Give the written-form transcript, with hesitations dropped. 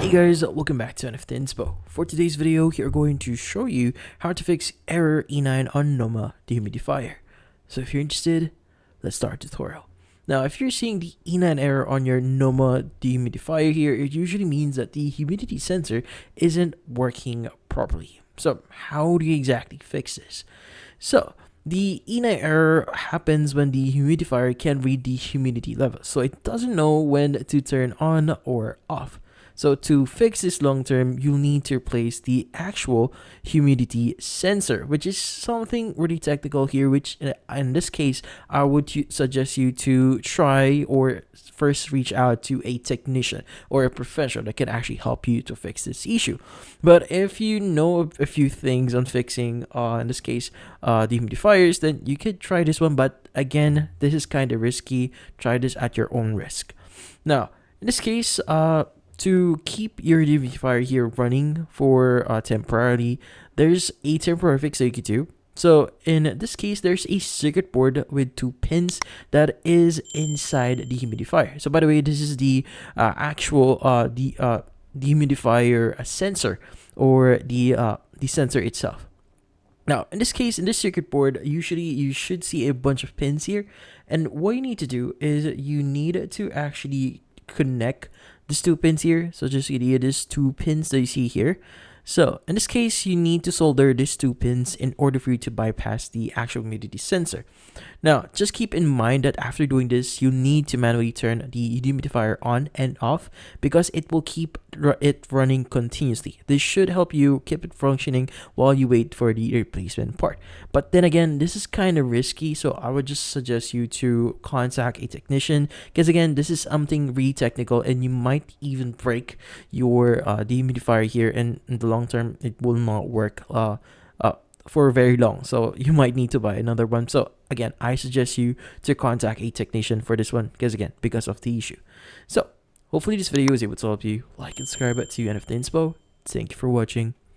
Hey guys, welcome back to NFT Inspo. For today's video, we are going to show you how to fix error E9 on Noma Dehumidifier. So if you're interested, let's start the tutorial. Now, if you're seeing the E9 error on your Noma Dehumidifier here, it usually means that the humidity sensor isn't working properly. So how do you exactly fix this? So the E9 error happens when the humidifier can't read the humidity level, so it doesn't know when to turn on or off. So to fix this long term, you'll need to replace the actual humidity sensor, which is something really technical here, which in this case, I would suggest you to try or first reach out to a technician or a professional that can actually help you to fix this issue. But if you know a few things on fixing, in this case, dehumidifiers, then you could try this one. But again, this is kind of risky. Try this at your own risk. Now, in this case, to keep your dehumidifier here running for temporarily, there's a temporary fix that you could do. So in this case, there's a circuit board with 2 pins that is inside the humidifier. So by the way, this is the actual dehumidifier sensor, or the sensor itself. Now, in this case, in this circuit board, usually you should see a bunch of pins here. And what you need to do is you need to actually connect these 2 pins here. So just these 2 pins that you see here. So in this case, you need to solder these 2 pins in order for you to bypass the actual humidity sensor. Now, just keep in mind that after doing this, you need to manually turn the dehumidifier on and off, because it will keep it running continuously. This should help you keep it functioning while you wait for the replacement part. But then again, this is kind of risky, so I would just suggest you to contact a technician, because again, this is something really technical and you might even break your dehumidifier here, and in the long term, it will not work for very long, so you might need to buy another one. So again, I suggest you to contact a technician for this one, because of the issue. So hopefully this video was able to help you. Like and subscribe to NFT Inspo. Thank you for watching.